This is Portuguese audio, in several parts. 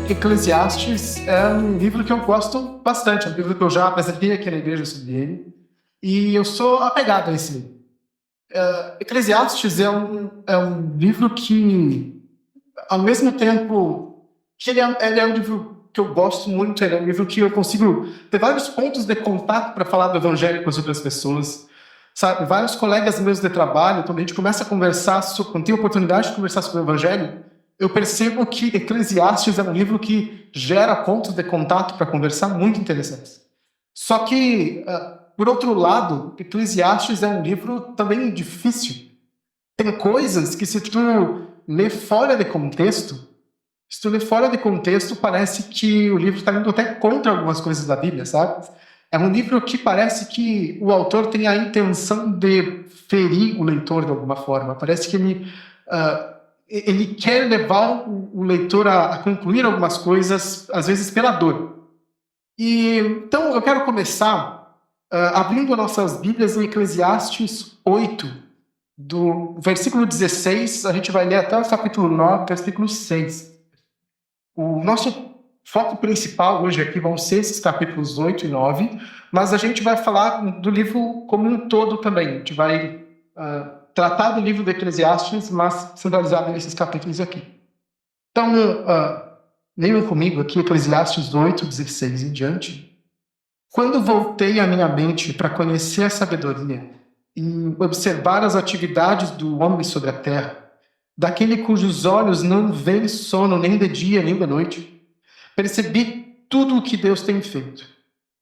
Eclesiastes é um livro que eu gosto bastante, é um livro que eu já apresentei aqui na igreja sobre ele, e eu sou apegado a esse livro. Eclesiastes é um livro que, ao mesmo tempo que ele é um livro que eu gosto muito, ele é um livro que eu consigo ter vários pontos de contato para falar do evangelho com as outras pessoas. Sabe, vários colegas meus de trabalho, quando a gente começa a conversar, quando tem a oportunidade de conversar sobre o evangelho, eu percebo que Eclesiastes é um livro que gera pontos de contato para conversar muito interessantes. Só que, por outro lado, Eclesiastes é um livro também difícil. Tem coisas que, se tu lê fora de contexto, parece que o livro está indo até contra algumas coisas da Bíblia, sabe? É um livro que parece que o autor tem a intenção de ferir o leitor de alguma forma. Parece que ele quer levar o leitor a concluir algumas coisas, às vezes pela dor. Então eu quero começar abrindo nossas Bíblias em Eclesiastes 8, do versículo 16, a gente vai ler até o capítulo 9, versículo 6. O nosso foco principal hoje aqui vão ser esses capítulos 8 e 9, mas a gente vai falar do livro como um todo também. A gente vai tratar do livro de Eclesiastes, mas centralizado nesses capítulos aqui. Então, leiam comigo aqui Eclesiastes 8, 16 em diante. Quando voltei a minha mente para conhecer a sabedoria e observar as atividades do homem sobre a terra, daquele cujos olhos não veem sono nem de dia nem de noite, percebi tudo o que Deus tem feito.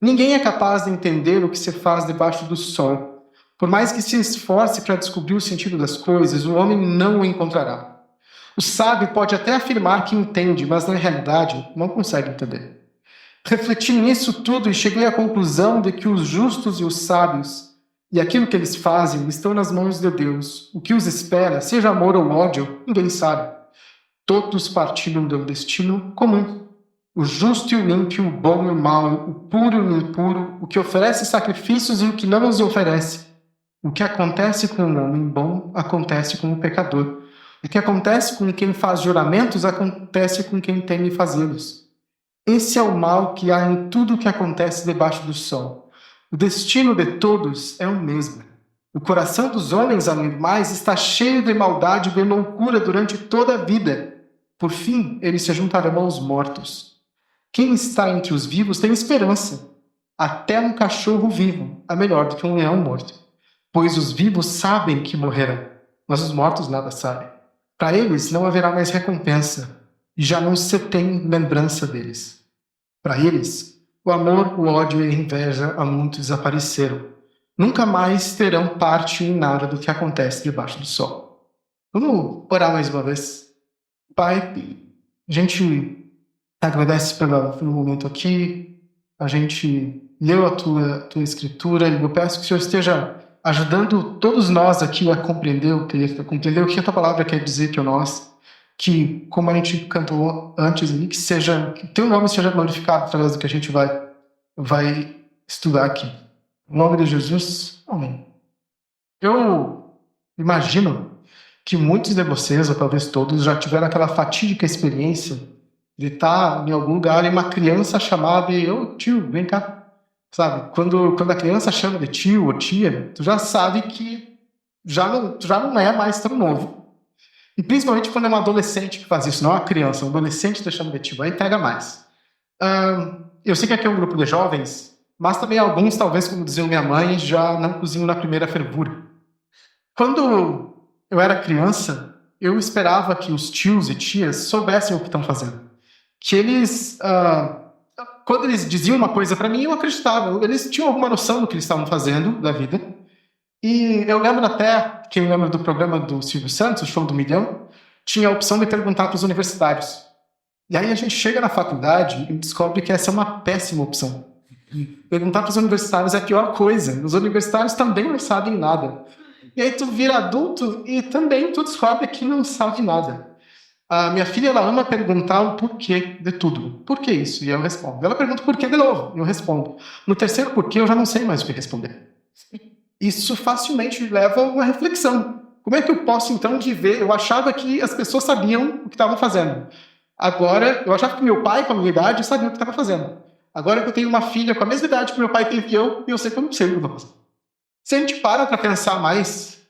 Ninguém é capaz de entender o que se faz debaixo do sol. Por mais que se esforce para descobrir o sentido das coisas, o homem não o encontrará. O sábio pode até afirmar que entende, mas na realidade não consegue entender. Refleti nisso tudo e cheguei à conclusão de que os justos e os sábios e aquilo que eles fazem estão nas mãos de Deus. O que os espera, seja amor ou ódio, ninguém sabe. Todos partilham de um destino comum. O justo e o ímpio, o bom e o mau, o puro e o impuro, o que oferece sacrifícios e o que não os oferece. O que acontece com o homem bom, acontece com o pecador. O que acontece com quem faz juramentos, acontece com quem teme fazê-los. Esse é o mal que há em tudo o que acontece debaixo do sol. O destino de todos é o mesmo. O coração dos homens, além do mais, está cheio de maldade e de loucura durante toda a vida. Por fim, eles se juntarão aos mortos. Quem está entre os vivos tem esperança. Até um cachorro vivo é melhor do que um leão morto. Pois os vivos sabem que morrerão, mas os mortos nada sabem. Para eles não haverá mais recompensa, e já não se tem lembrança deles. Para eles, o amor, o ódio e a inveja há muito desapareceram. Nunca mais terão parte em nada do que acontece debaixo do sol. Vamos orar mais uma vez. Pai, a gente agradece pelo momento aqui, a gente leu a tua escritura, e eu peço que o Senhor esteja ajudando todos nós aqui a compreender o que a tua palavra quer dizer para nós, que, como a gente cantou antes, que teu nome seja glorificado através do que a gente vai estudar aqui. Em nome de Jesus, amém. Eu imagino que muitos de vocês, ou talvez todos, já tiveram aquela fatídica experiência de estar em algum lugar e uma criança chamada e, ô tio, vem cá. Sabe, quando a criança chama de tio ou tia, tu já sabe que tu já não é mais tão novo. E principalmente quando é um adolescente que faz isso, não é uma criança, um adolescente te chama de tio, aí pega mais. Eu sei que aqui é um grupo de jovens, mas também alguns, talvez, como dizia minha mãe, já não cozinham na primeira fervura. Quando eu era criança, eu esperava que os tios e tias soubessem o que estão fazendo. Que eles... quando eles diziam uma coisa para mim, eu acreditava. Eles tinham alguma noção do que eles estavam fazendo da vida. E eu lembro até, quem lembra do programa do Silvio Santos, o Show do Milhão, tinha a opção de perguntar para os universitários. E aí a gente chega na faculdade e descobre que essa é uma péssima opção. Perguntar para os universitários é a pior coisa. Os universitários também não sabem nada. E aí tu vira adulto e também tu descobre que não sabe nada. A minha filha, ela ama perguntar o porquê de tudo. Por que isso? E eu respondo. Ela pergunta o porquê de novo. E eu respondo. No terceiro porquê, eu já não sei mais o que responder. Isso facilmente leva a uma reflexão. Como é que eu posso, então, viver? Eu achava que as pessoas sabiam o que estavam fazendo. Agora, eu achava que meu pai, com a minha idade, sabia o que estava fazendo. Agora que eu tenho uma filha com a mesma idade que meu pai teve que eu sei que eu não sei o que eu vou fazer. Se a gente para pensar mais,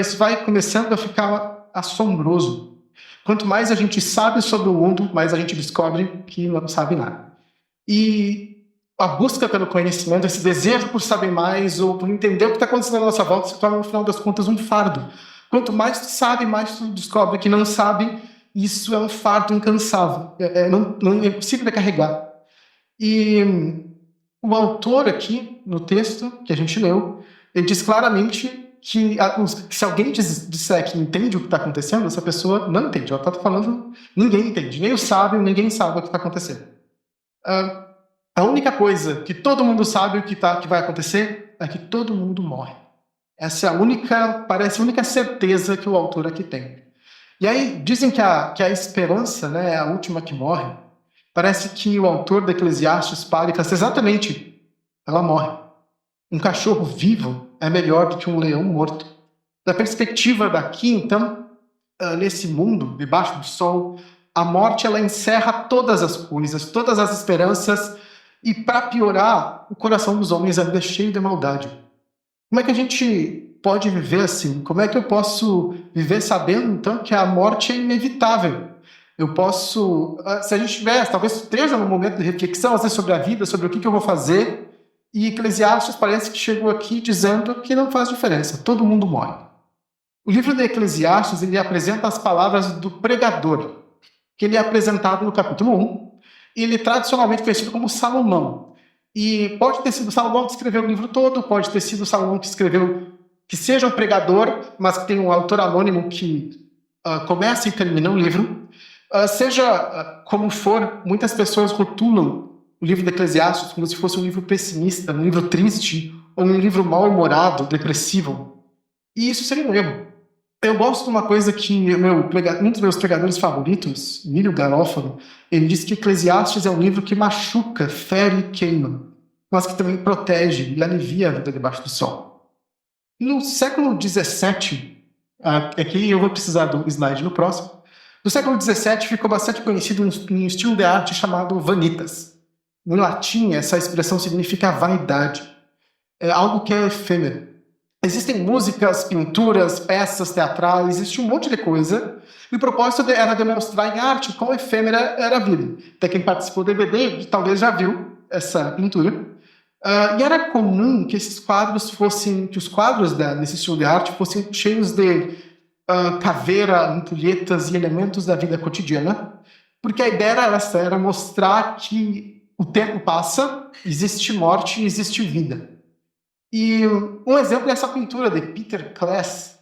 isso vai começando a ficar assombroso. Quanto mais a gente sabe sobre o mundo, mais a gente descobre que não sabe nada. E a busca pelo conhecimento, esse desejo por saber mais ou por entender o que está acontecendo à nossa volta, se torna, no final das contas, um fardo. Quanto mais tu sabe, mais tu descobre que não sabe. Isso é um fardo incansável. Não é impossível de carregar. E o autor aqui, no texto que a gente leu, ele diz claramente que se alguém disser que entende o que está acontecendo, essa pessoa não entende. Ela está falando, ninguém entende. Nem o sábio, ninguém sabe o que está acontecendo. A única coisa que todo mundo sabe o que vai acontecer é que todo mundo morre. Essa é parece a única certeza que o autor aqui tem. E aí dizem que a esperança, né, é a última que morre. Parece que o autor da Eclesiastes para e fala exatamente, ela morre. Um cachorro vivo é melhor do que um leão morto. Da perspectiva daqui, então, nesse mundo, debaixo do sol, a morte ela encerra todas as coisas, todas as esperanças, e para piorar, o coração dos homens é cheio de maldade. Como é que a gente pode viver assim? Como é que eu posso viver sabendo, então, que a morte é inevitável? Eu posso, se a gente tivesse, talvez esteja num momento de reflexão, às vezes, sobre a vida, sobre o que eu vou fazer, e Eclesiastes parece que chegou aqui dizendo que não faz diferença, todo mundo morre. O livro de Eclesiastes, ele apresenta as palavras do pregador, que ele é apresentado no capítulo 1, e ele é tradicionalmente conhecido como Salomão. E pode ter sido Salomão que escreveu o livro todo, pode ter sido Salomão que escreveu, que seja um pregador, mas que tem um autor anônimo que começa e termina o livro. Seja como for, muitas pessoas rotulam o livro de Eclesiastes como se fosse um livro pessimista, um livro triste, ou um livro mal-humorado, depressivo. E isso seria um erro. Eu gosto de uma coisa que um dos meus pregadores favoritos, Emílio Garofalo, ele diz que Eclesiastes é um livro que machuca, fere e queima, mas que também protege e alivia a vida debaixo do sol. No século XVII, aqui eu vou precisar do slide no próximo, no século XVII ficou bastante conhecido um estilo de arte chamado vanitas. No latim, essa expressão significa vaidade. É algo que é efêmero. Existem músicas, pinturas, peças teatrais, existe um monte de coisa. E o propósito era demonstrar em arte quão efêmera era a vida. Até quem participou do DVD talvez já viu essa pintura. E era comum que esses quadros que os quadros desse estilo de arte fossem cheios de caveira, ampulhetas e elementos da vida cotidiana, porque a ideia era essa, era mostrar que o tempo passa, existe morte e existe vida. E um exemplo é essa pintura de Peter Klaas.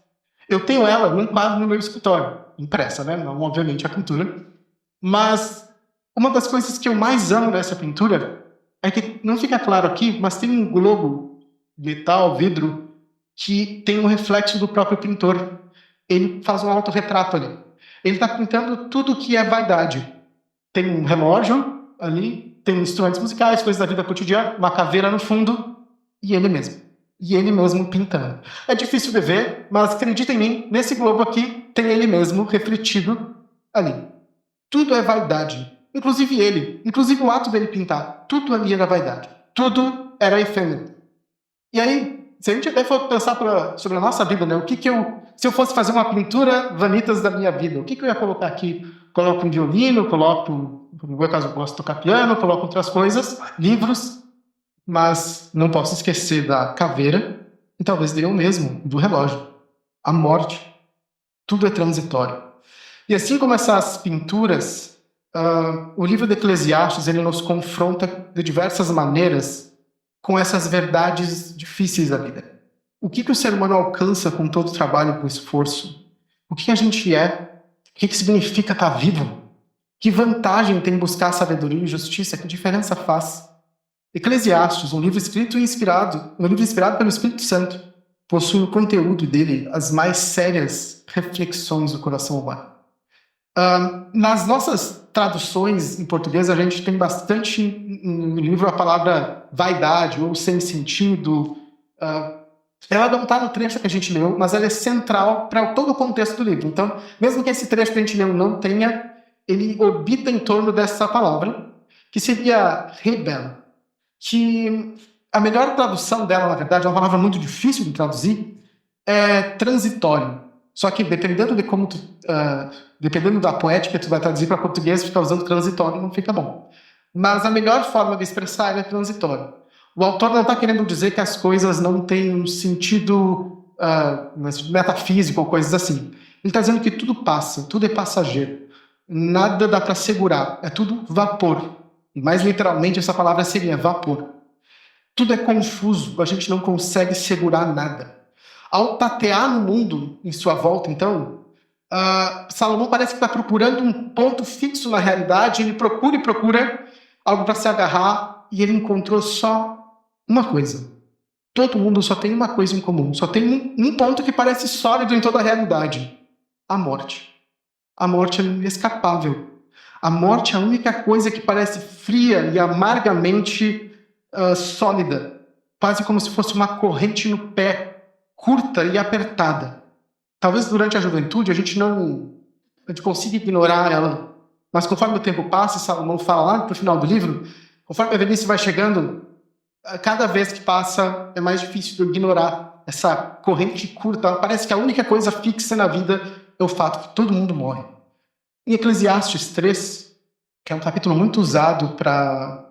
Eu tenho ela num quadro no meu escritório, impressa, né? Não, obviamente, a pintura. Mas uma das coisas que eu mais amo dessa pintura é que, não fica claro aqui, mas tem um globo metal, vidro, que tem um reflexo do próprio pintor. Ele faz um autorretrato ali. Ele está pintando tudo que é vaidade. Tem um relógio ali, tem instrumentos musicais, coisas da vida cotidiana, uma caveira no fundo, e ele mesmo. E ele mesmo pintando. É difícil de ver, mas acredita em mim, nesse globo aqui tem ele mesmo refletido ali. Tudo é vaidade. Inclusive ele. Inclusive o ato dele pintar. Tudo ali era vaidade. Tudo era efêmero. E aí, se a gente até for pensar sobre a nossa vida, né? Se eu fosse fazer uma pintura vanitas da minha vida, o que eu ia colocar aqui? Coloco um violino, no meu caso eu gosto de tocar piano, coloco outras coisas, livros, mas não posso esquecer da caveira e talvez eu mesmo, do relógio. A morte. Tudo é transitório. E assim como essas pinturas, o livro de Eclesiastes ele nos confronta de diversas maneiras com essas verdades difíceis da vida. O que o ser humano alcança com todo o trabalho e com o esforço? O que a gente é? O que significa estar vivo? Que vantagem tem buscar sabedoria e justiça? Que diferença faz? Eclesiastes, um livro inspirado pelo Espírito Santo, possui no conteúdo dele as mais sérias reflexões do coração humano. Nas nossas traduções em português, a gente tem bastante no livro a palavra vaidade ou sem sentido. Ela não está no trecho que a gente leu, mas ela é central para todo o contexto do livro. Então, mesmo que esse trecho que a gente leu não tenha, ele orbita em torno dessa palavra, que seria rebel, que a melhor tradução dela, na verdade, é uma palavra muito difícil de traduzir, é transitório. Só que dependendo de como dependendo da poética que tu vai traduzir para português, ficar usando transitório não fica bom. Mas a melhor forma de expressar é transitório. O autor não está querendo dizer que as coisas não têm um sentido metafísico ou coisas assim. Ele está dizendo que tudo passa, tudo é passageiro. Nada dá para segurar, é tudo vapor. Mais literalmente, essa palavra seria vapor. Tudo é confuso, a gente não consegue segurar nada. Ao tatear no mundo em sua volta, então, Salomão parece que está procurando um ponto fixo na realidade, ele procura e procura algo para se agarrar, e ele encontrou só uma coisa. Todo mundo só tem uma coisa em comum, só tem um ponto que parece sólido em toda a realidade: a morte. A morte é inescapável. A morte é a única coisa que parece fria e amargamente sólida, quase como se fosse uma corrente no pé, curta e apertada. Talvez durante a juventude a gente consiga ignorar ela, mas conforme o tempo passa, Salomão fala lá no final do livro, conforme a velhice vai chegando, cada vez que passa é mais difícil de ignorar essa corrente curta. Parece que a única coisa fixa na vida é o fato que todo mundo morre. Em Eclesiastes 3, que é um capítulo muito usado para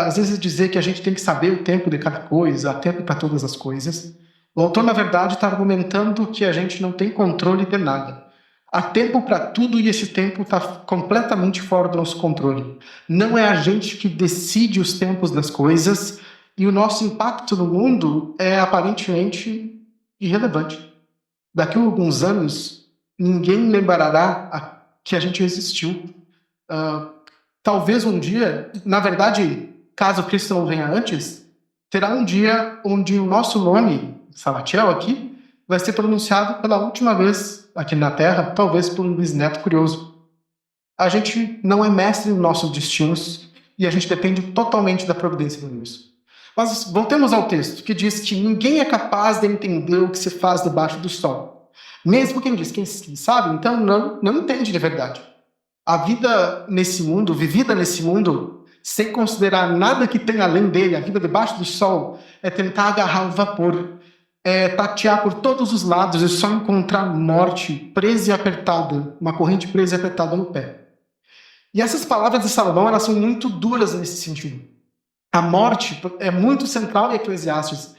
às vezes dizer que a gente tem que saber o tempo de cada coisa, há tempo para todas as coisas, o autor, na verdade, está argumentando que a gente não tem controle de nada. Há tempo para tudo e esse tempo está completamente fora do nosso controle. Não é a gente que decide os tempos das coisas e o nosso impacto no mundo é aparentemente irrelevante. Daqui a alguns anos, ninguém lembrará que a gente existiu. Talvez um dia, na verdade, caso Cristo não venha antes, terá um dia onde o nosso nome, Salatiel aqui, vai ser pronunciado pela última vez aqui na Terra, talvez por um bisneto curioso. A gente não é mestre nos nossos destinos e a gente depende totalmente da providência de Deus. Mas voltemos ao texto, que diz que ninguém é capaz de entender o que se faz debaixo do sol. Mesmo quem diz que sabe, então não entende de verdade. A vida nesse mundo, vivida nesse mundo, sem considerar nada que tem além dele, a vida debaixo do sol, é tentar agarrar o vapor, é tatear por todos os lados e só encontrar morte presa e apertada, uma corrente presa e apertada no pé. E essas palavras de Salomão, elas são muito duras nesse sentido. A morte é muito central em Eclesiastes.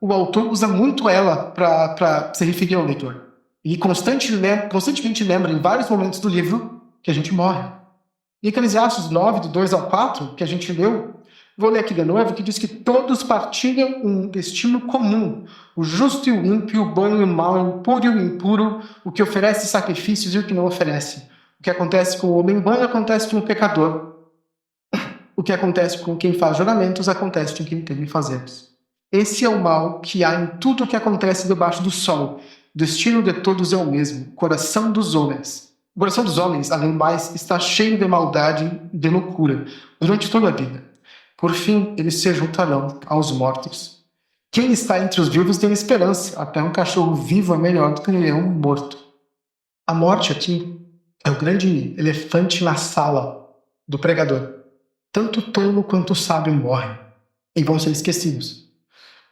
O autor usa muito ela para se referir ao leitor. E constantemente lembra em vários momentos do livro que a gente morre. Em Eclesiastes 9, do 2 ao 4, que a gente leu, vou ler aqui de novo, que diz que todos partilham um destino comum. O justo e o ímpio, o bom e o mau, o puro e o impuro, o que oferece sacrifícios e o que não oferece. O que acontece com o homem bom acontece com o pecador. O que acontece com quem faz juramentos acontece com quem teme fazê-los. Esse é o mal que há em tudo o que acontece debaixo do sol. O destino de todos é o mesmo, o coração dos homens. O coração dos homens, além do mais, está cheio de maldade e de loucura durante toda a vida. Por fim, eles se juntarão aos mortos. Quem está entre os vivos tem esperança. Até um cachorro vivo é melhor do que um leão morto. A morte aqui é o grande elefante na sala do pregador. Tanto o tolo quanto o sábio morrem e vão ser esquecidos.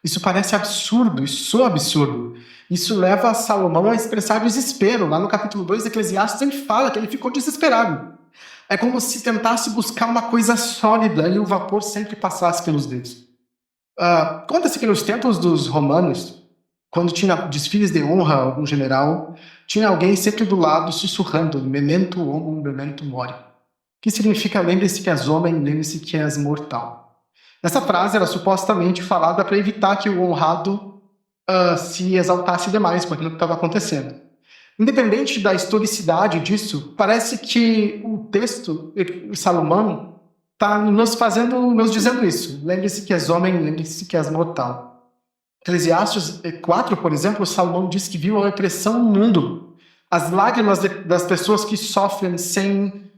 Isso parece absurdo, isso soa absurdo. Isso leva Salomão a expressar desespero. Lá no capítulo 2 de Eclesiastes ele fala que ele ficou desesperado. É como se tentasse buscar uma coisa sólida e o vapor sempre passasse pelos dedos. Conta-se que nos tempos dos romanos, quando tinha desfiles de honra a algum general, tinha alguém sempre do lado sussurrando memento homo, memento mori. Que significa lembre-se que és homem, lembre-se que és mortal. Essa frase era supostamente falada para evitar que o honrado se exaltasse demais com aquilo que estava acontecendo. Independente da historicidade disso, parece que o texto de Salomão está nos dizendo isso. Lembre-se que és homem, lembre-se que és mortal. Eclesiastes 4, por exemplo, Salomão diz que viu a opressão no mundo, as lágrimas das pessoas que sofrem sem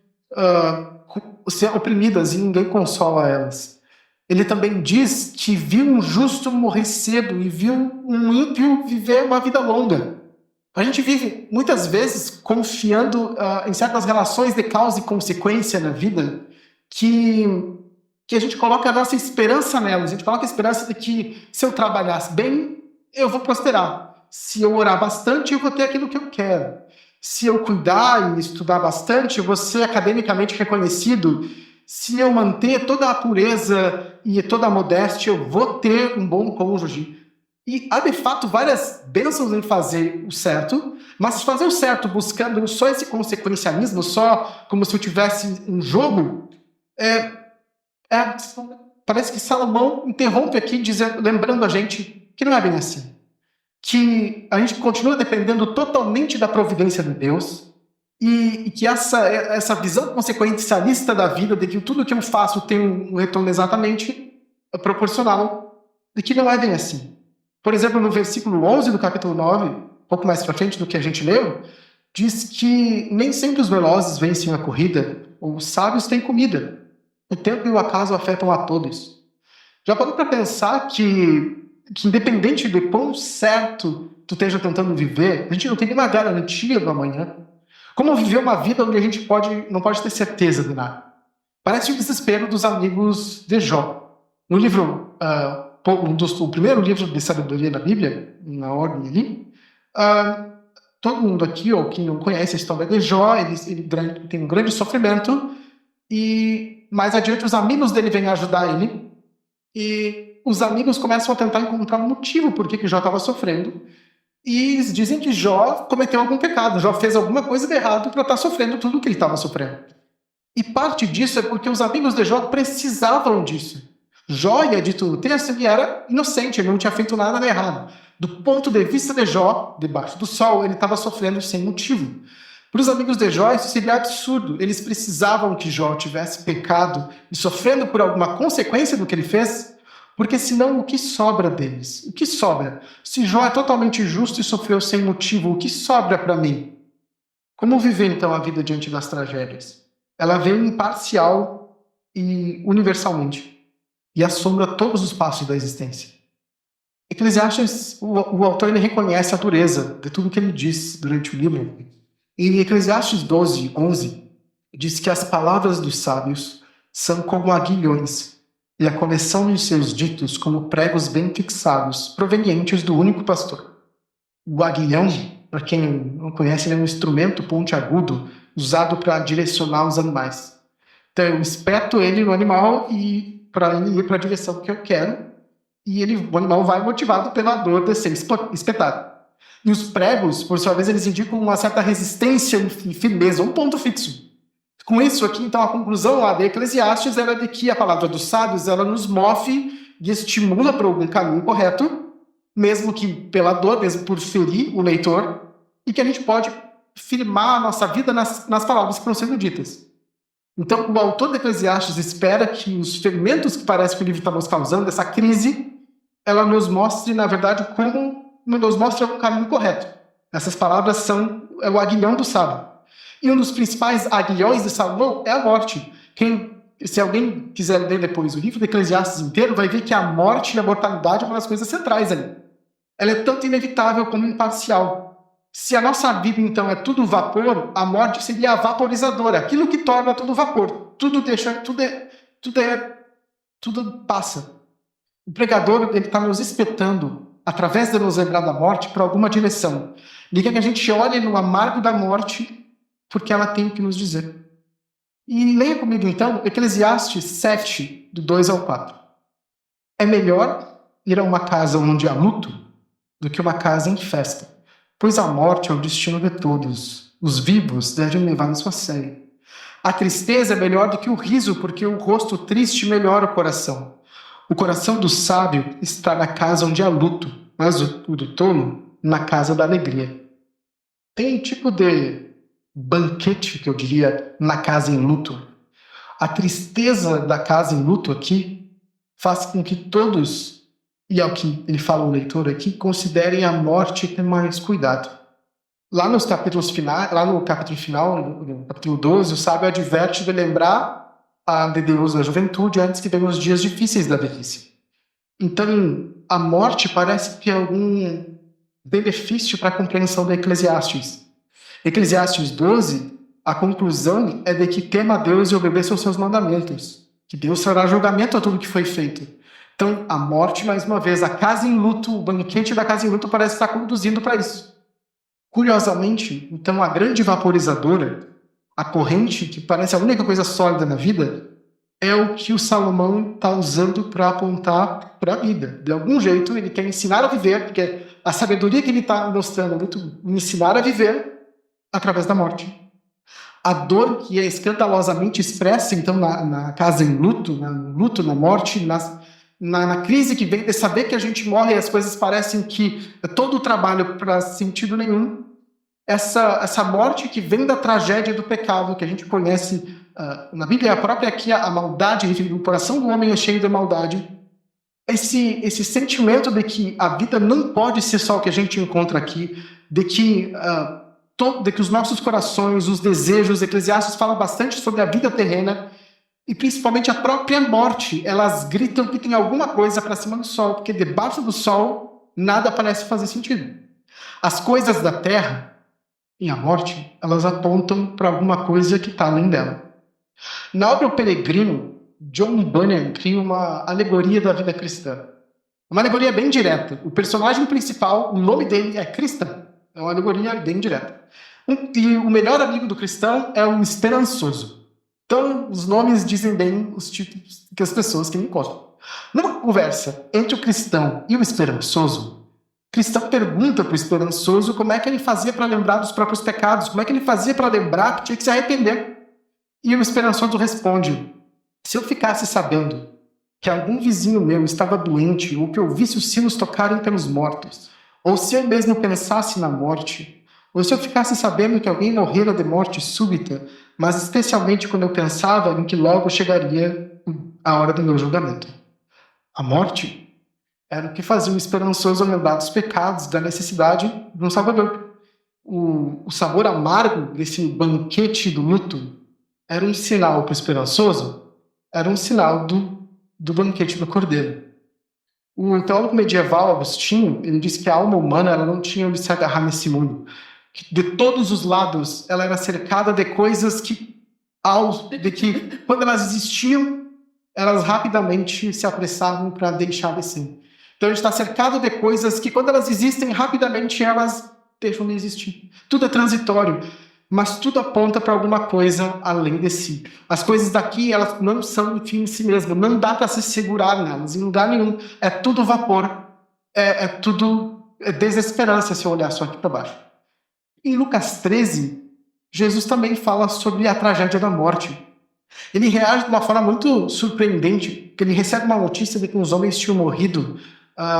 ser oprimidas e ninguém consola elas. Ele também diz que viu um justo morrer cedo e viu um ímpio viver uma vida longa. A gente vive, muitas vezes, confiando em certas relações de causa e consequência na vida que, que a gente coloca a nossa esperança nelas. A gente coloca a esperança de que se eu trabalhar bem, eu vou prosperar. Se eu orar bastante, eu vou ter aquilo que eu quero. Se eu cuidar e estudar bastante, eu vou ser academicamente reconhecido. Se eu manter toda a pureza e toda a modéstia, eu vou ter um bom cônjuge. E há, de fato, várias bênçãos em fazer o certo, mas fazer o certo buscando só esse consequencialismo, só como se eu tivesse um jogo, parece que Salomão interrompe aqui, dizendo, lembrando a gente que não é bem assim. Que a gente continua dependendo totalmente da providência de Deus e que essa visão consequencialista da vida, de que tudo que eu faço tem um retorno exatamente proporcional, de que não é bem assim. Por exemplo, no versículo 11 do capítulo 9, um pouco mais para frente do que a gente leu, diz que nem sempre os velozes vencem a corrida, os sábios têm comida. O tempo e o acaso afetam a todos. Já parou para pensar que independente de quão certo tu esteja tentando viver, a gente não tem nenhuma garantia do amanhã. Como viver uma vida onde a gente não pode ter certeza de nada? Parece o desespero dos amigos de Jó. No livro o primeiro livro de sabedoria da Bíblia, na ordem ali, todo mundo aqui, ou quem não conhece a história de Jó, ele tem um grande sofrimento, e mais adiante os amigos dele vêm ajudar ele, e os amigos começam a tentar encontrar um motivo por que Jó estava sofrendo, e dizem que Jó cometeu algum pecado, Jó fez alguma coisa de errado para estar sofrendo tudo o que ele estava sofrendo. E parte disso é porque os amigos de Jó precisavam disso. Jó, é dito no texto, ele era inocente, ele não tinha feito nada de errado. Do ponto de vista de Jó, debaixo do sol, ele estava sofrendo sem motivo. Para os amigos de Jó, isso seria absurdo. Eles precisavam que Jó tivesse pecado e sofrendo por alguma consequência do que ele fez, porque senão o que sobra deles? O que sobra? Se Jó é totalmente justo e sofreu sem motivo, o que sobra para mim? Como viver então a vida diante das tragédias? Ela vem imparcial e universalmente, e assombra todos os passos da existência. Eclesiastes, o autor ele reconhece a dureza de tudo que ele diz durante o livro. Em Eclesiastes 12, 11, diz que as palavras dos sábios são como aguilhões, e a coleção de seus ditos como pregos bem fixados, provenientes do único pastor. O aguilhão, para quem não conhece, é um instrumento pontiagudo usado para direcionar os animais. Então eu espeto ele no animal e para ele ir para a direção que eu quero, e o animal vai motivado pela dor de ser espetado. E os pregos, por sua vez, eles indicam uma certa resistência e firmeza, um ponto fixo. Com isso aqui, então, a conclusão lá de Eclesiastes era de que a palavra dos sábios ela nos move e estimula para algum caminho correto, mesmo que pela dor, mesmo por ferir o leitor, e que a gente pode firmar a nossa vida nas palavras que estão sendo ditas. Então, o autor de Eclesiastes espera que os ferimentos que parece que o livro está nos causando, essa crise, ela nos mostre, na verdade, nos mostra um caminho correto. Essas palavras são o aguilhão do sábio. E um dos principais aguilhões de Salomão é a morte. Se alguém quiser ler depois o livro de Eclesiastes inteiro, vai ver que a morte e a mortalidade é uma das coisas centrais ali. Ela é tanto inevitável como imparcial. Se a nossa vida, então, é tudo vapor, a morte seria a vaporizadora, aquilo que torna tudo vapor. Tudo passa. O pregador está nos espetando, através de nos lembrar da morte, para alguma direção. Ele quer que a gente olhe no amargo da morte, porque ela tem o que nos dizer. E leia comigo, então, Eclesiastes 7, do 2 ao 4. É melhor ir a uma casa onde há luto do que uma casa em festa, pois a morte é o destino de todos. Os vivos devem levar-nos a sério. A tristeza é melhor do que o riso, porque o rosto triste melhora o coração. O coração do sábio está na casa onde há luto, mas o do tolo na casa da alegria. Tem um tipo de banquete, que eu diria, na casa em luto. A tristeza da casa em luto aqui faz com que todos, e é o que ele fala ao leitor aqui, considerem a morte com mais cuidado. Lá nos capítulos finais, lá no capítulo final, no capítulo 12, o sábio adverte de lembrar de Deus na juventude antes que venham os dias difíceis da velhice. Então, a morte parece que é benefício para a compreensão da Eclesiastes. Eclesiastes 12, a conclusão é de que tema a Deus e obedeça aos seus mandamentos, que Deus trará julgamento a tudo que foi feito. Então, a morte, mais uma vez, a casa em luto, o banquete da casa em luto parece estar conduzindo para isso. Curiosamente, então, a grande vaporizadora, a corrente, que parece a única coisa sólida na vida, é o que o Salomão está usando para apontar para a vida. De algum jeito, ele quer ensinar a viver, porque a sabedoria que ele está mostrando é muito ensinar a viver através da morte. A dor que é escandalosamente expressa, então, na casa em luto, no luto, na morte, na crise que vem de saber que a gente morre e as coisas parecem que é todo o trabalho para sentido nenhum. Essa morte que vem da tragédia do pecado, que a gente conhece na Bíblia, a própria aqui, a maldade, enfim, o coração do homem é cheio de maldade. Esse sentimento de que a vida não pode ser só o que a gente encontra aqui, de que os nossos corações, os desejos, Eclesiastes fala bastante sobre a vida terrena, e principalmente a própria morte, elas gritam que tem alguma coisa para cima do sol, porque debaixo do sol nada parece fazer sentido. As coisas da terra e a morte, elas apontam para alguma coisa que está além dela. Na obra O Peregrino, John Bunyan cria uma alegoria da vida cristã. Uma alegoria bem direta. O personagem principal, o nome dele é cristão. É uma alegoria bem direta. E o melhor amigo do cristão é um esperançoso. Então, os nomes dizem bem os tipos que as pessoas que me encontram. Numa conversa entre o cristão e o esperançoso, o cristão pergunta para o esperançoso como é que ele fazia para lembrar dos próprios pecados, como é que ele fazia para lembrar que tinha que se arrepender. E o esperançoso responde: se eu ficasse sabendo que algum vizinho meu estava doente, ou que eu visse os sinos tocarem pelos mortos, ou se eu mesmo pensasse na morte, ou se eu ficasse sabendo que alguém morrera de morte súbita, mas especialmente quando eu pensava em que logo chegaria a hora do meu julgamento. A morte era o que fazia o esperançoso lembrar dos pecados, da necessidade de um Salvador. O sabor amargo desse banquete do luto era um sinal para o esperançoso, era um sinal do banquete do Cordeiro. O teólogo medieval Agostinho, ele disse que a alma humana ela não tinha onde se agarrar nesse mundo. Que de todos os lados, ela era cercada de coisas que, quando elas existiam, elas rapidamente se apressavam para deixar de ser. Então a gente está cercado de coisas que, quando elas existem, rapidamente elas deixam de existir. Tudo é transitório, mas tudo aponta para alguma coisa além de si. As coisas daqui, elas não são um fim em si mesmas, não dá para se segurar nelas, em lugar nenhum. É tudo vapor, é tudo desesperança se eu olhar só aqui para baixo. Em Lucas 13, Jesus também fala sobre a tragédia da morte. Ele reage de uma forma muito surpreendente, porque ele recebe uma notícia de que os homens tinham morrido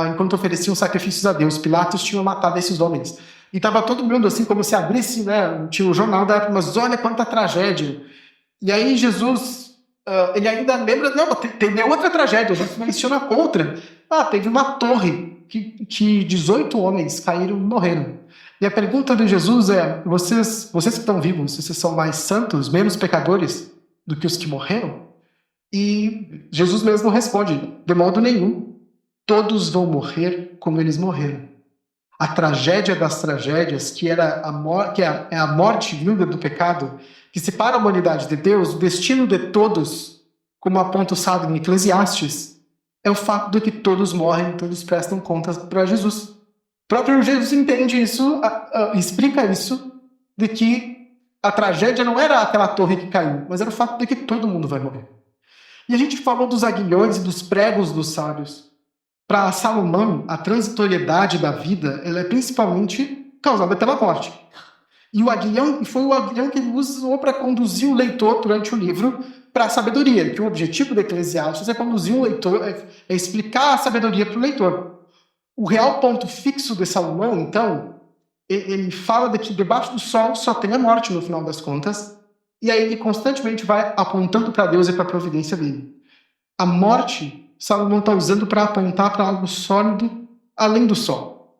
enquanto ofereciam sacrifícios a Deus. Pilatos tinha matado esses homens. E estava todo mundo assim, como se abrisse, né, tinha o jornal da época, mas olha quanta tragédia. E aí Jesus, ele ainda lembra, não, teve outra tragédia, Jesus menciona outra. Teve uma torre que 18 homens caíram e morreram. E a pergunta de Jesus é: vocês que estão vivos, vocês são mais santos, menos pecadores do que os que morreram? E Jesus mesmo responde: de modo nenhum, todos vão morrer como eles morreram. A tragédia das tragédias, que é a morte vinda do pecado, que separa a humanidade de Deus, o destino de todos, como aponta o sábio em Eclesiastes, é o fato de que todos morrem, todos prestam contas para Jesus. O próprio Jesus entende isso, explica isso, de que a tragédia não era aquela torre que caiu, mas era o fato de que todo mundo vai morrer. E a gente falou dos aguilhões e dos pregos dos sábios. Para Salomão, a transitoriedade da vida ela é principalmente causada pela morte. E o aguilhão foi o aguilhão que ele usou para conduzir o leitor durante o livro para a sabedoria, que o objetivo do Eclesiastes é conduzir o leitor, é explicar a sabedoria para o leitor. O real ponto fixo de Salomão, então, ele fala de que debaixo do sol só tem a morte no final das contas, e aí ele constantemente vai apontando para Deus e para a providência dele. A morte, Salomão está usando para apontar para algo sólido além do sol.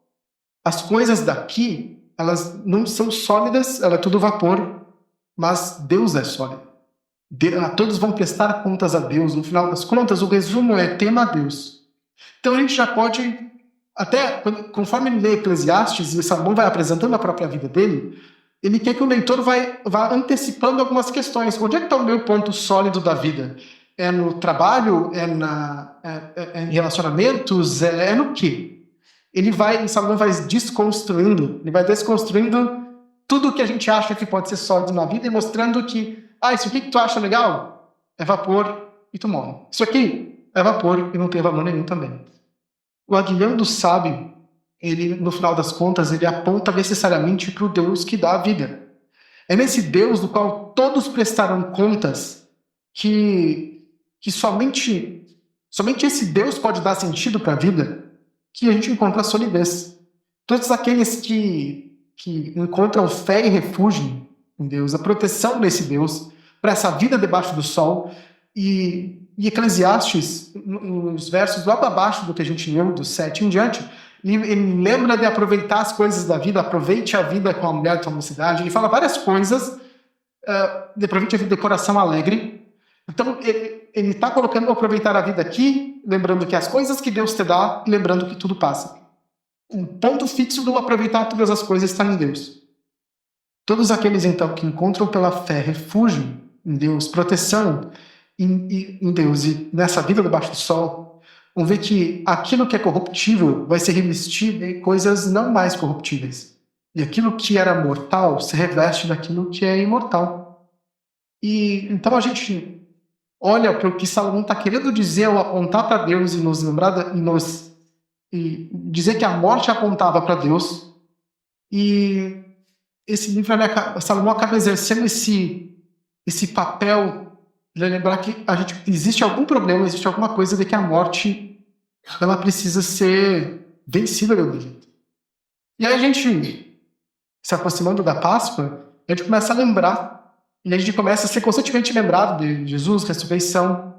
As coisas daqui, elas não são sólidas, ela é tudo vapor, mas Deus é sólido. Todos vão prestar contas a Deus. No final das contas, o resumo é tema a Deus. Então a gente já pode até conforme ele lê Eclesiastes e Salomão vai apresentando a própria vida dele, ele quer que o leitor vá antecipando algumas questões. Onde é que está o meu ponto sólido da vida? É no trabalho? É em relacionamentos? É no quê? Salomão vai desconstruindo, ele vai desconstruindo tudo o que a gente acha que pode ser sólido na vida e mostrando que, isso aqui que tu acha legal é vapor e tu morre. Isso aqui é vapor e não tem valor nenhum também. O aguilhão do sábio, ele, no final das contas, ele aponta necessariamente para o Deus que dá a vida. É nesse Deus do qual todos prestarão contas que somente esse Deus pode dar sentido para a vida, que a gente encontra a solidez. Todos aqueles que encontram fé e refúgio em Deus, a proteção desse Deus, para essa vida debaixo do sol. E Eclesiastes, nos versos logo abaixo do que a gente leu, do 7 em diante, ele lembra de aproveitar as coisas da vida, aproveite a vida com a mulher da tua mocidade. Ele fala várias coisas, aproveite a vida de coração alegre. Então, ele está colocando aproveitar a vida aqui, lembrando que as coisas que Deus te dá, e lembrando que tudo passa. Um ponto fixo do aproveitar todas as coisas está em Deus. Todos aqueles, então, que encontram pela fé refúgio em Deus, proteção em Deus e nessa vida debaixo do sol, vão ver que aquilo que é corruptível vai ser revestido em coisas não mais corruptíveis. E aquilo que era mortal se reveste daquilo que é imortal. E então a gente olha para o que Salomão está querendo dizer ao apontar para Deus e nos lembrar e dizer que a morte apontava para Deus. E esse livro, Salomão acaba exercendo esse papel de lembrar que existe algum problema, existe alguma coisa de que a morte ela precisa ser vencida de algum jeito. E aí a gente, se aproximando da Páscoa, a gente começa a lembrar, e a gente começa a ser constantemente lembrado de Jesus, ressurreição,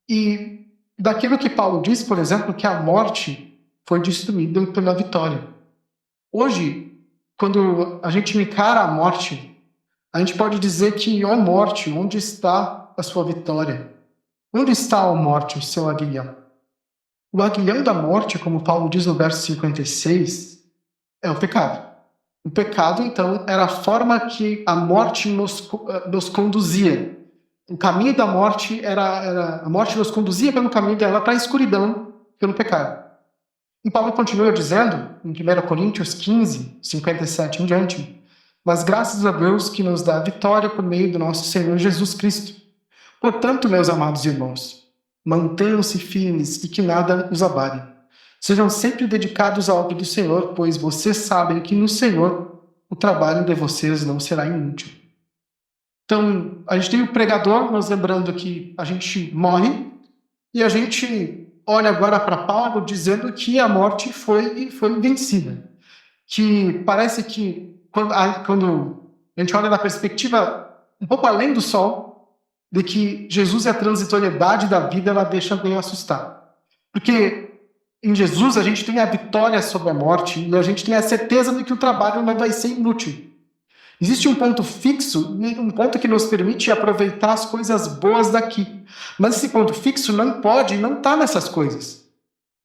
e daquilo que Paulo diz, por exemplo, que a morte foi destruída pela vitória. Hoje, quando a gente encara a morte, a gente pode dizer que, ó morte, onde está a sua vitória? Onde está, ó morte, o seu aguilhão? O aguilhão da morte, como Paulo diz no verso 56, é o pecado. O pecado, então, era a forma que a morte nos conduzia. O caminho da morte a morte nos conduzia pelo caminho dela para a escuridão, pelo pecado. E Paulo continua dizendo, em 1 Coríntios 15, 57 em diante, mas graças a Deus que nos dá a vitória por meio do nosso Senhor Jesus Cristo. Portanto, meus amados irmãos, mantenham-se firmes e que nada os abale. Sejam sempre dedicados à obra do Senhor, pois vocês sabem que no Senhor o trabalho de vocês não será inútil. Então, a gente tem o pregador nos lembrando que a gente morre e a gente olha agora para Paulo dizendo que a morte foi vencida. Que parece que quando a gente olha da perspectiva um pouco além do sol, de que Jesus é a transitoriedade da vida, ela deixa alguém assustar. Porque em Jesus a gente tem a vitória sobre a morte e a gente tem a certeza de que o trabalho não vai ser inútil. Existe um ponto fixo, um ponto que nos permite aproveitar as coisas boas daqui. Mas esse ponto fixo não está nessas coisas.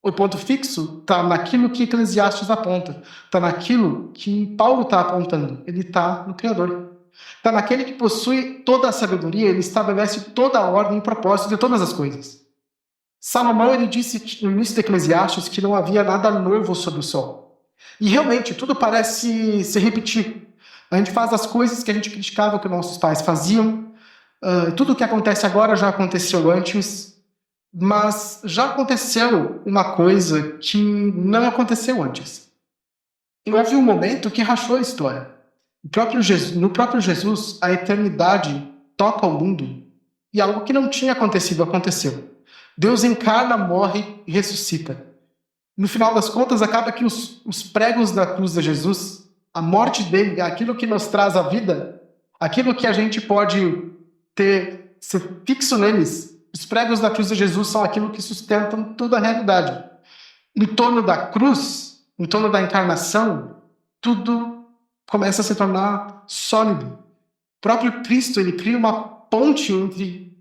O ponto fixo está naquilo que Eclesiastes aponta, está naquilo que Paulo está apontando, ele está no Criador. Está naquele que possui toda a sabedoria, ele estabelece toda a ordem e propósito de todas as coisas. Salomão ele disse no início de Eclesiastes que não havia nada novo sob o sol. E realmente, tudo parece se repetir. A gente faz as coisas que a gente criticava que nossos pais faziam, tudo o que acontece agora já aconteceu antes, mas já aconteceu uma coisa que não aconteceu antes. E houve um momento que rachou a história. No próprio Jesus, a eternidade toca o mundo e algo que não tinha acontecido aconteceu. Deus encarna, morre e ressuscita. No final das contas, acaba que os pregos da cruz de Jesus, a morte dele, aquilo que nos traz a vida, aquilo que a gente pode ser fixo neles, os pregos da cruz de Jesus são aquilo que sustentam toda a realidade. Em torno da cruz, em torno da encarnação, tudo começa a se tornar sólido. O próprio Cristo ele cria uma ponte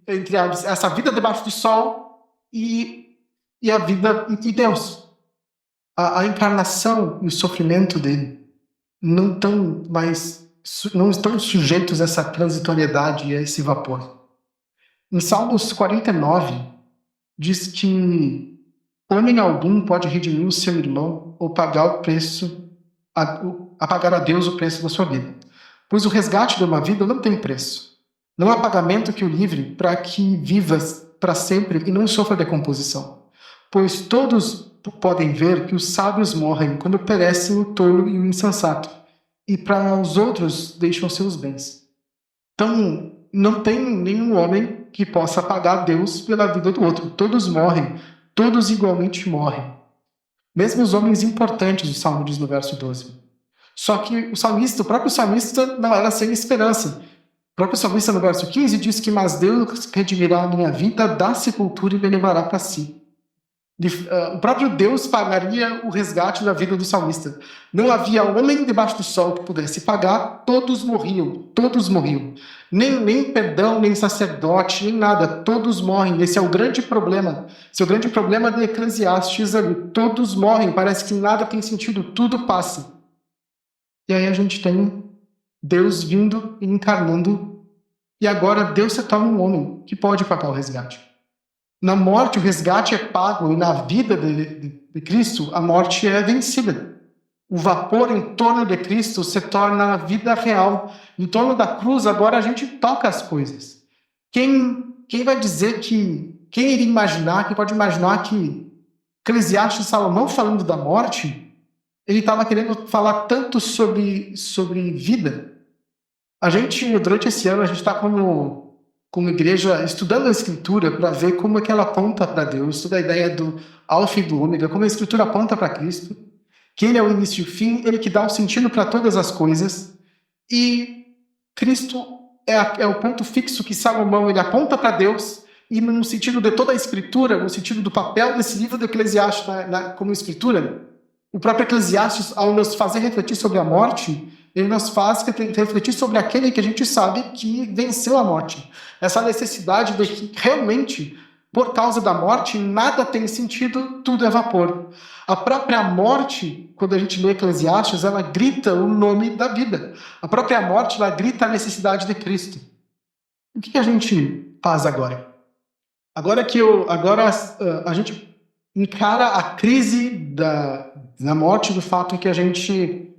entre essa vida debaixo do sol e a vida em Deus. A encarnação e o sofrimento dele não estão sujeitos a essa transitoriedade e a esse vapor. Em Salmos 49, diz que homem algum pode redimir o seu irmão ou pagar pagar a Deus o preço da sua vida. Pois o resgate de uma vida não tem preço. Não há pagamento que o livre para que vivas para sempre e não sofra decomposição. Pois todos podem ver que os sábios morrem quando perecem o tolo e o insensato, e para os outros deixam seus bens. Então, não tem nenhum homem que possa pagar Deus pela vida do outro. Todos morrem, todos igualmente morrem. Mesmo os homens importantes, o Salmo diz no verso 12. Só que o próprio salmista não era sem esperança. O próprio salmista no verso 15 diz que mas Deus redimirá a minha vida da sepultura e me levará para si. O próprio Deus pagaria o resgate da vida do salmista. Não havia homem debaixo do sol que pudesse pagar, todos morriam, todos morriam. Nem perdão, nem sacerdote, nem nada, todos morrem. Esse é o grande problema. Esse é o grande problema de Eclesiastes ali. Todos morrem, parece que nada tem sentido, tudo passa. E aí a gente tem Deus vindo e encarnando, e agora Deus se torna um homem que pode pagar o resgate. Na morte, o resgate é pago, e na vida de Cristo, a morte é vencida. O vapor em torno de Cristo se torna a vida real. Em torno da cruz, agora a gente toca as coisas. Quem vai dizer que... Quem iria imaginar, quem pode imaginar que Eclesiastes, Salomão falando da morte, ele estava querendo falar tanto sobre vida. Durante esse ano, a gente está como igreja, estudando a Escritura para ver como é que ela aponta para Deus, toda a ideia do alfa e do ômega, como a Escritura aponta para Cristo, que Ele é o início e o fim, Ele que dá o sentido para todas as coisas, e Cristo é o ponto fixo que Salomão ele aponta para Deus, e no sentido de toda a Escritura, no sentido do papel desse livro do Eclesiastes como Escritura, o próprio Eclesiastes, ao nos fazer refletir sobre a morte, ele nos faz refletir sobre aquele que a gente sabe que venceu a morte. Essa necessidade de que realmente, por causa da morte, nada tem sentido, tudo é vapor. A própria morte, quando a gente lê Eclesiastes, ela grita o nome da vida. A própria morte, ela grita a necessidade de Cristo. O que a gente faz agora? Agora a gente encara a crise da morte, do fato que a gente...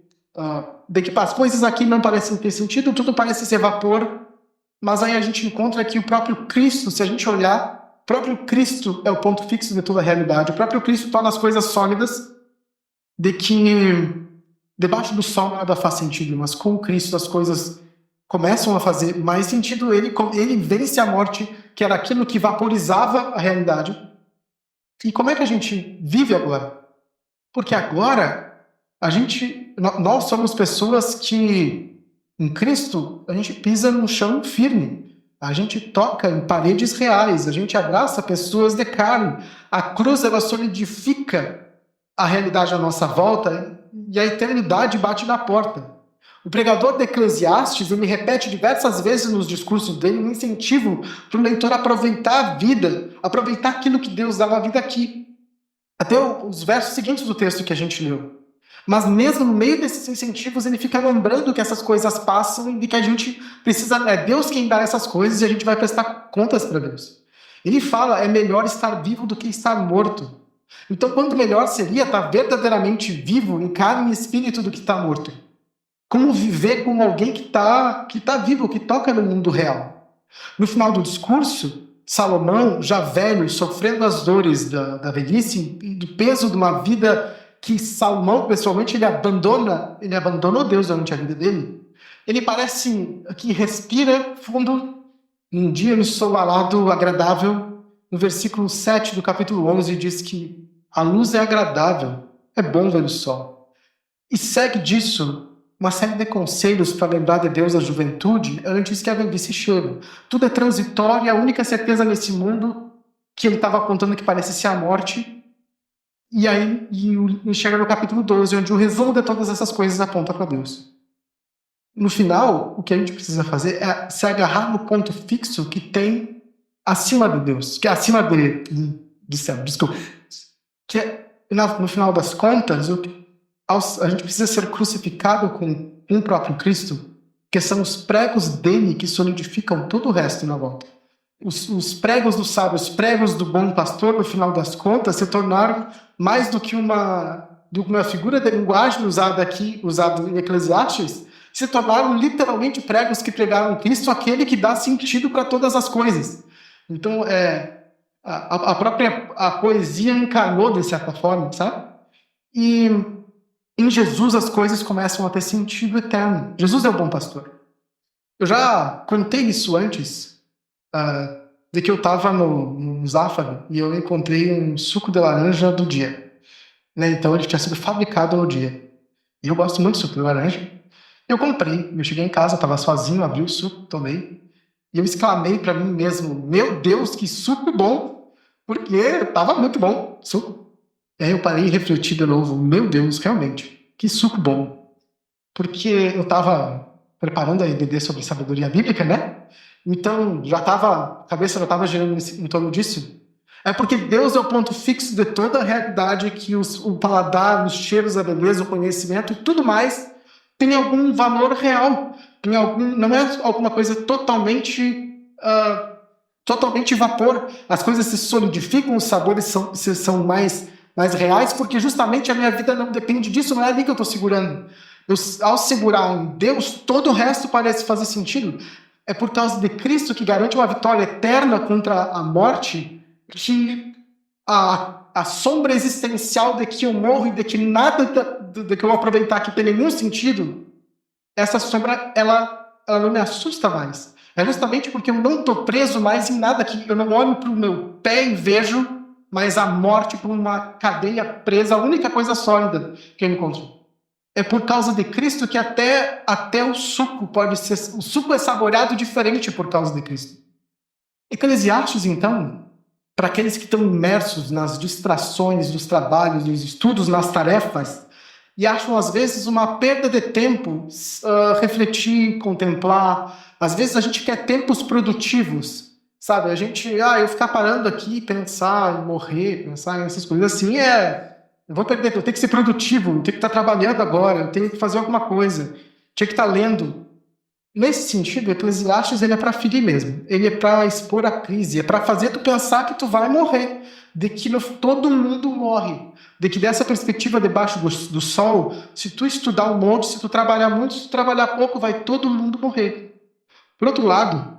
de que as coisas aqui não parecem ter sentido, tudo parece ser vapor, mas aí a gente encontra que o próprio Cristo, se a gente olhar, o próprio Cristo é o ponto fixo de toda a realidade. O próprio Cristo torna as coisas sólidas, de que debaixo do sol nada faz sentido, mas com Cristo as coisas começam a fazer mais sentido. Ele vence a morte, que era aquilo que vaporizava a realidade. E como é que a gente vive agora? Porque agora nós somos pessoas que, em Cristo, a gente pisa no chão firme. A gente toca em paredes reais. A gente abraça pessoas de carne. A cruz, ela solidifica a realidade à nossa volta e a eternidade bate na porta. O pregador de Eclesiastes, ele repete diversas vezes nos discursos dele um incentivo para o leitor aproveitar a vida, aproveitar aquilo que Deus dá na vida aqui. Até os versos seguintes do texto que a gente leu. Mas mesmo no meio desses incentivos, ele fica lembrando que essas coisas passam e que a gente precisa... É Deus quem dá essas coisas e a gente vai prestar contas para Deus. Ele fala, é melhor estar vivo do que estar morto. Então, quanto melhor seria estar verdadeiramente vivo, em carne e espírito, do que estar morto? Como viver com alguém que tá vivo, que toca no mundo real? No final do discurso, Salomão, já velho, sofrendo as dores da velhice e do peso de uma vida... que Salomão, pessoalmente, ele abandonou Deus durante a vida dele. Ele parece que respira fundo num dia ensolarado, agradável. No versículo 7 do capítulo 11 diz que a luz é agradável, é bom ver o sol. E segue disso uma série de conselhos para lembrar de Deus da juventude antes que a velhice chegue. Tudo é transitório e a única certeza nesse mundo que ele estava apontando que parece ser a morte. E aí chega no capítulo 12, onde o resumo de todas essas coisas aponta para Deus. No final, o que a gente precisa fazer é se agarrar no ponto fixo que tem acima de Deus, que é acima do céu, desculpa. Que no final das contas, a gente precisa ser crucificado com o próprio Cristo, que são os pregos dele que solidificam todo o resto na volta. Os pregos do sábio, os pregos do bom pastor, no final das contas, se tornaram mais do que uma figura de linguagem usada em Eclesiastes, se tornaram literalmente pregos que pregaram Cristo, aquele que dá sentido para todas as coisas. Então, a própria poesia encarnou de certa forma, sabe? E em Jesus as coisas começam a ter sentido eterno. Jesus é o bom pastor. Eu já contei isso antes, de que eu estava no Zafari e eu encontrei um suco de laranja do dia. Né? Então ele tinha sido fabricado no dia. E eu gosto muito de suco de laranja. Eu comprei, eu cheguei em casa, estava sozinho, abri o suco, tomei. E eu exclamei para mim mesmo, meu Deus, que suco bom! Porque estava muito bom o suco. E aí eu parei e refleti de novo, meu Deus, realmente, que suco bom. Porque eu estava preparando a EBD sobre sabedoria bíblica, né? Então, a cabeça já estava girando em torno disso. É porque Deus é o ponto fixo de toda a realidade, que o paladar, os cheiros, a beleza, o conhecimento e tudo mais tem algum valor real. Não é alguma coisa totalmente vapor. As coisas se solidificam, os sabores são mais reais, porque justamente a minha vida não depende disso, não é ali que eu estou segurando. Ao segurar em Deus, todo o resto parece fazer sentido. É por causa de Cristo, que garante uma vitória eterna contra a morte, que a sombra existencial de que eu morro e de que nada de que eu aproveitar aqui tem nenhum sentido, essa sombra, ela não me assusta mais. É justamente porque eu não estou preso mais em nada, que eu não olho para o meu pé e vejo mais a morte por uma cadeia presa, a única coisa sólida que eu encontro. É por causa de Cristo que até o suco pode ser... O suco é saboreado diferente por causa de Cristo. Eclesiastes, então, para aqueles que estão imersos nas distrações dos trabalhos, dos estudos, nas tarefas, e acham, às vezes, uma perda de tempo refletir, contemplar. Às vezes a gente quer tempos produtivos, sabe? A gente, eu ficar parando aqui, pensar em morrer, pensar nessas coisas assim, eu vou perder, eu tenho que ser produtivo, eu tenho que estar trabalhando agora, eu tenho que fazer alguma coisa, tinha que estar lendo. Nesse sentido, o Eclesiastes ele é para ferir mesmo, ele é para expor a crise, é para fazer tu pensar que tu vai morrer, de que todo mundo morre, de que dessa perspectiva debaixo do sol, se tu estudar um monte, se tu trabalhar muito, se tu trabalhar pouco, vai todo mundo morrer. Por outro lado,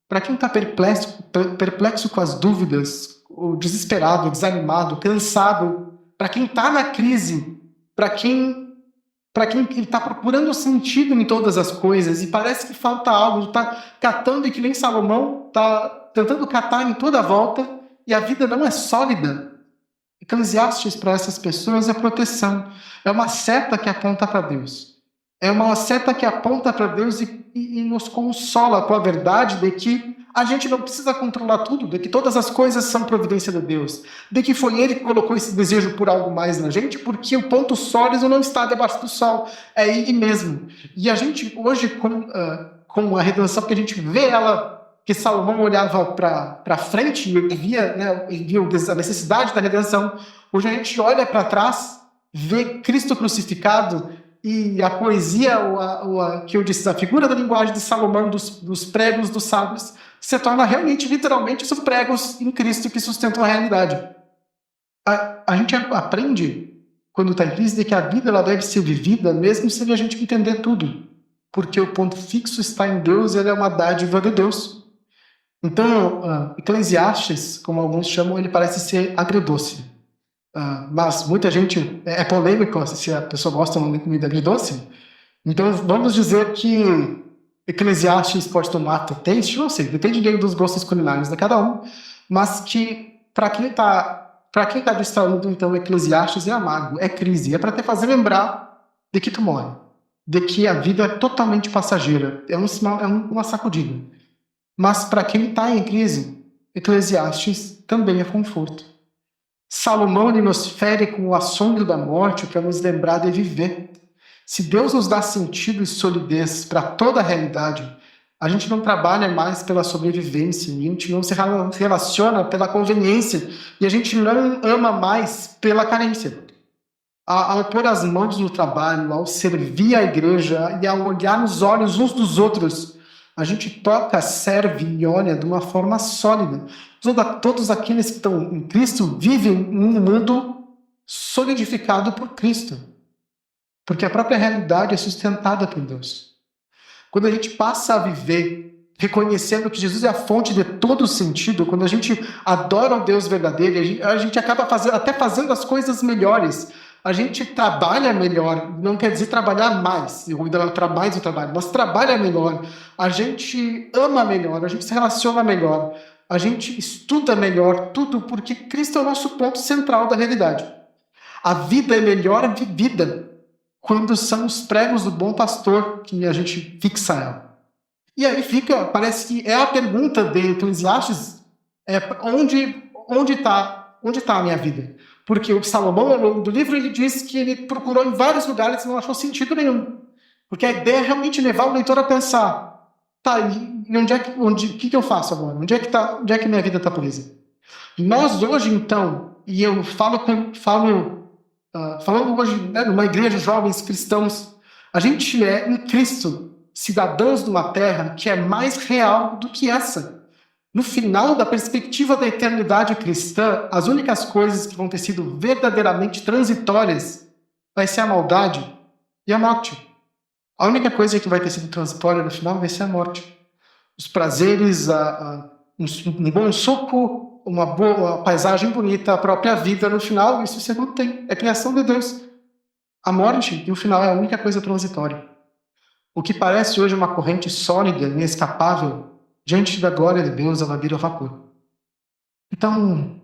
para quem está perplexo com as dúvidas, ou desesperado, desanimado, cansado, para quem está na crise, para quem está procurando sentido em todas as coisas e parece que falta algo, está catando e que nem Salomão, está tentando catar em toda a volta e a vida não é sólida. Eclesiastes para essas pessoas é proteção, é uma seta que aponta para Deus. É uma seta que aponta para Deus e nos consola com a verdade de que a gente não precisa controlar tudo, de que todas as coisas são providência de Deus, de que foi Ele que colocou esse desejo por algo mais na gente, porque o ponto sólido não está debaixo do sol, é Ele mesmo. E a gente hoje, com a redenção, que a gente vê ela, que Salomão olhava para frente e via a necessidade da redenção, hoje a gente olha para trás, vê Cristo crucificado, e a poesia, que eu disse, a figura da linguagem de Salomão, dos pregos dos sábios, se torna realmente, literalmente, os pregos em Cristo que sustentam a realidade. A gente aprende, quando está em crise, de que a vida ela deve ser vivida, mesmo sem a gente entender tudo. Porque o ponto fixo está em Deus e ele é uma dádiva de Deus. Então, Eclesiastes, como alguns chamam, ele parece ser agridoce. Mas muita gente... É polêmico se a pessoa gosta ou não de comida agridoce. Então, vamos dizer que Eclesiastes pode tomar taste, não sei, depende dos gostos culinários de cada um, mas que para quem está distraído, então Eclesiastes é amargo, é crise, é para te fazer lembrar de que tu morre, de que a vida é totalmente passageira, é uma sacudida. Mas para quem está em crise, Eclesiastes também é conforto. Salomão ele nos fere com o assombro da morte para nos lembrar de viver. Se Deus nos dá sentido e solidez para toda a realidade, A gente não trabalha mais pela sobrevivência, a gente não se relaciona pela conveniência e a gente não ama mais pela carência. Ao pôr as mãos no trabalho, ao servir a igreja e ao olhar nos olhos uns dos outros, a gente toca, serve e olha de uma forma sólida. Todos aqueles que estão em Cristo vivem num mundo solidificado por Cristo, porque a própria realidade é sustentada por Deus. Quando a gente passa a viver reconhecendo que Jesus é a fonte de todo o sentido, quando a gente adora o Deus verdadeiro, a gente acaba até fazendo as coisas melhores. A gente trabalha melhor, não quer dizer trabalhar mais, ou idolatrar mais o trabalho, mas trabalha melhor, a gente ama melhor, a gente se relaciona melhor, a gente estuda melhor, tudo porque Cristo é o nosso ponto central da realidade. A vida é melhor vivida quando são os pregos do bom pastor que a gente fixa ela. E aí parece que é a pergunta de Eclesiastes, onde está a minha vida? Porque o Salomão, ao longo do livro, ele diz que ele procurou em vários lugares e não achou sentido nenhum. Porque a ideia é realmente levar o leitor a pensar, tá, e o que eu faço agora? Onde é que minha vida está presa? Nós hoje, então, e eu falando hoje, né, numa igreja de jovens cristãos, a gente é, em Cristo, cidadãos de uma terra que é mais real do que essa. No final da perspectiva da eternidade cristã, as únicas coisas que vão ter sido verdadeiramente transitórias vai ser a maldade e a morte. A única coisa que vai ter sido transitória no final vai ser a morte. Os prazeres, um bom suco, uma boa paisagem bonita, a própria vida no final, isso você não tem. É criação de Deus. A morte, no final, é a única coisa transitória. O que parece hoje uma corrente sólida, inescapável, diante da glória de Deus, ela vira vapor. Então,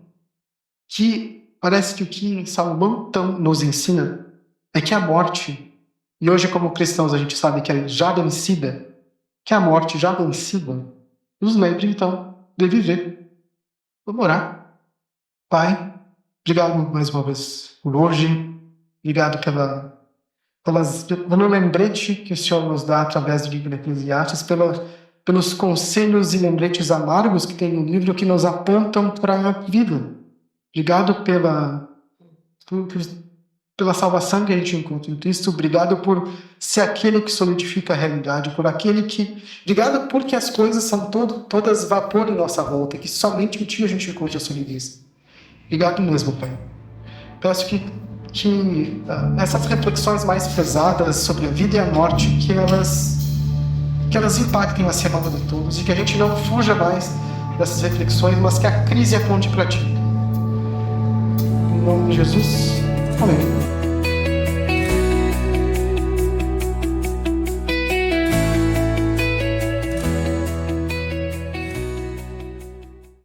parece que o que Salomão nos ensina é que a morte, e hoje como cristãos a gente sabe que é já vencida, que a morte já vencida, nos lembre então de viver. Vamos orar. Pai, obrigado mais uma vez por hoje, obrigado pelo lembrete que o Senhor nos dá através do livro de Eclesiastes, pelos conselhos e lembretes amargos que tem no livro que nos apontam para a vida. Obrigado pela salvação que a gente encontra em Cristo. Obrigado por ser aquele que solidifica a realidade, Obrigado porque as coisas são todas vapor em nossa volta, que somente em Ti a gente encontra a solidez. Obrigado mesmo, Pai. Peço que essas reflexões mais pesadas sobre a vida e a morte, que elas impactem a semana de todos e que a gente não fuja mais dessas reflexões, mas que a crise aponte para Ti. Em nome de Jesus, amém.